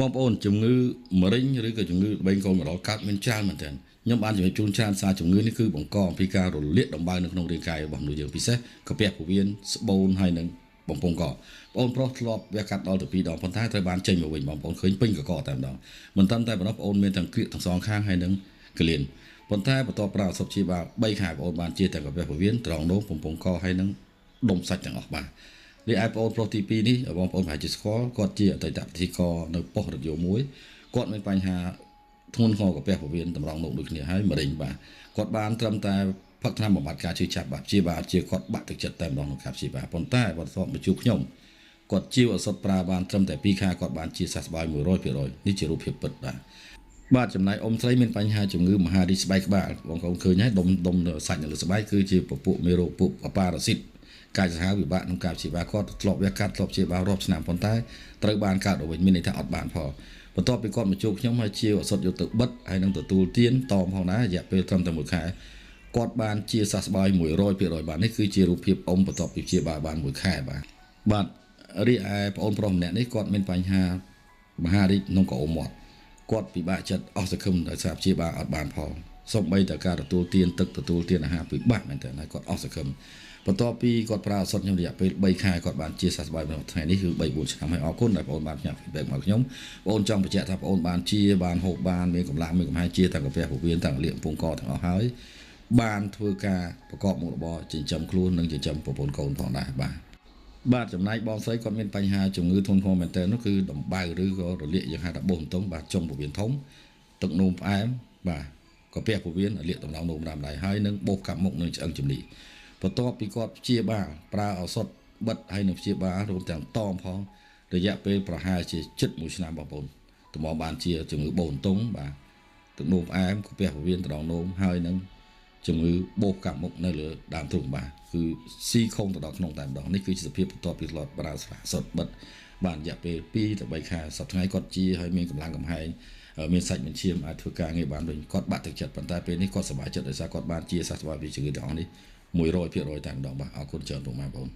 បងប្អូនជំងឺមะเร็งឬក៏ជំងឺបេងកូនម្ដងកើតមានច្រើនមែនទែនខ្ញុំបានជំរាបជូនច្រើនសារជំងឺនេះគឺបង្កអំពីការរលាកដំបៅនៅក្នុងរាងកាយរបស់មនុស្សយើងពិសេសកាពះពោះវៀនស្បូនហើយនឹងបំពង់កបងប្រុសធ្លាប់វះកាត់ដល់ទៅ2 ដងប៉ុន្តែត្រូវបានចេញមកវិញបងប្អូនឃើញពេញកកតែម្ដងមិនត្រឹមតែប៉ុណ្ណោះបងប្អូនមានទាំងក្រៀកទាំងសងខាងហើយនឹងកលៀនប៉ុន្តែបន្ទាប់ប្រើឱសថព្យាបាល3ខែបងប្អូនបានជាទាំងកាពះពោះវៀនត្រង់នោមបំពង់កហើយនឹងដុំសាច់ទាំងអស់បាទរីឯបងប្អូនប្រុសទី2នេះបងប្អូនប្រហែលជាស្គាល់គាត់ជាអតីតពិធីករនៅប៉ុស្តិ៍រថយន្តមួយគាត់មានបញ្ហាធ្ងន់ធ្ងរកាពះពោះវៀនតម្រង់នោមដូចគ្នាហើយមะเร็งបាទគាត់បានត្រឹមតែផឹកថ្នាំបំបត្តិការឈឺចាប់បាទព្យាបាលជាគាត់បាក់ទឹកចិត្តតែម្ដងក្នុងការព្យាបាលប៉ុន្តែគាត់ធ្លាប់មកជួបខ្ញុំគាត់ជាឱសថប្រើបានត្រឹមតែ2ខែគាត់បានជាសះស្បើយ 100% នេះជារូបភាពពិតបាទចំណែកអ៊ំស្រីមានបញ្ហាជំងឺមហារីកស្បែកក្បាលបងប្អូនឃើញហើយដុំសាច់នៅលើស្បែកគឺជាពពួកមេរោគពួកប៉ារ៉ាស៊ីតកាយសាហាវពិបាកក្នុងការព្យាបាលគាត់ធ្លាប់វះកាត់ធ្លាប់ព្យាបាលរាប់ឆ្នាំប៉ុន្តែត្រូវបានកើតទៅវិញមានន័យថាអត់បានផលបន្ទាប់ពីគាត់មកជួបខ្ញុំហើយជាឱសថយកទៅបិទហើយនឹងទទួលទានតមផងដែររយៈពេលត្រឹមតែ1ខែគាត់បានជាសះស្បើយ 100% បាទនេះគឺជារូបភាពអ៊ំបន្ទាប់ពីព្យាបាលបាន1ខែបាទរីឯបងប្រុសម្នាក់នេះគាត់មានបញ្ហាមហារីកក្នុងកអ៊ុំមាត់គាត់ពិបាកចិត្តអស់សង្ឃឹមដោយសារព្យាបាលអត់បានផលសូម្បីតែការទទួលទានទឹកទទួលទានអាហារពិបាកមែនទែនហើយគាត់អស់សង្ឃឹមបន្ទាប់ពីគាត់ប្រើឱសថខ្ញុំរយៈពេល3ខែគាត់បានជាសះស្បើយនៅថ្ងៃនេះគឺ3 4ឆ្នាំហើយអរគុណដែលបងប្អូនបានផ្ញើ feedback មកខ្ញុំបងប្អូនចង់បញ្ជាក់ថាបងប្អូនបានជាបានហូបបានមានកម្លាំងមានកំហែងជាទាំងកាពះពោះវៀនទាំងលាកពងកទាំងអស់ហើយបានធ្វើការប្រកបមុខរបរចិញ្ចឹមខ្លួននិងចិញ្ចឹមប្រពន្ធកូនផងដែរបាទចំណែកបងស្រីគាត់មានបញ្ហាជំងឺធ្ងន់ធ្ងរមែនទែននោះគឺដំបៅឬក៏រលាកយើងហៅថាបោសបន្ទង់បាទចុងពោះវៀនធំទឹកនោមផ្អែមបាទកាពះពោះវៀនលាកតំណនោមដើមដៃហើយនឹងបោសកាប់មុខនឹងឆ្អឹងជំនីបន្ទាប់ពីគាត់ព្យាបាលប្រើឱសថបិទហើយនឹងព្យាបាលរួមទាំងតមផងរយៈពេលប្រហែលជាជិត1ឆ្នាំបងប្អូនតម្រូវបានជាជំងឺបោសបន្ទង់បាទទឹកនោមផ្អែមកាពះពោះវៀនដងនោមហើយនឹងជំងឺបោសកាប់មុខនៅលើដើមទ្រូងបាទគឺស៊ីខុងទៅដល់ក្នុងតែម្ដងនេះគឺជាសភាពបន្ទាប់ពីធ្លាប់ប្រើឱសថបិទបានរយៈពេល2 ទៅ 3 ខែសប្តាហ៍ថ្ងៃគាត់ជាហើយមានកម្លាំងកំហែងមានសាច់បញ្ឈាមអាចធ្វើការងារបានវិញគាត់បាក់ទឹកចិត្តប៉ុន្តែពេលនេះគាត់សប្បាយចិត្តដោយសារគាត់បានជាសះស្បើយពីជំងឺទាំងអស់នេះ 100% តែម្ដងបាទអរគុណច្រើនបងប្អូន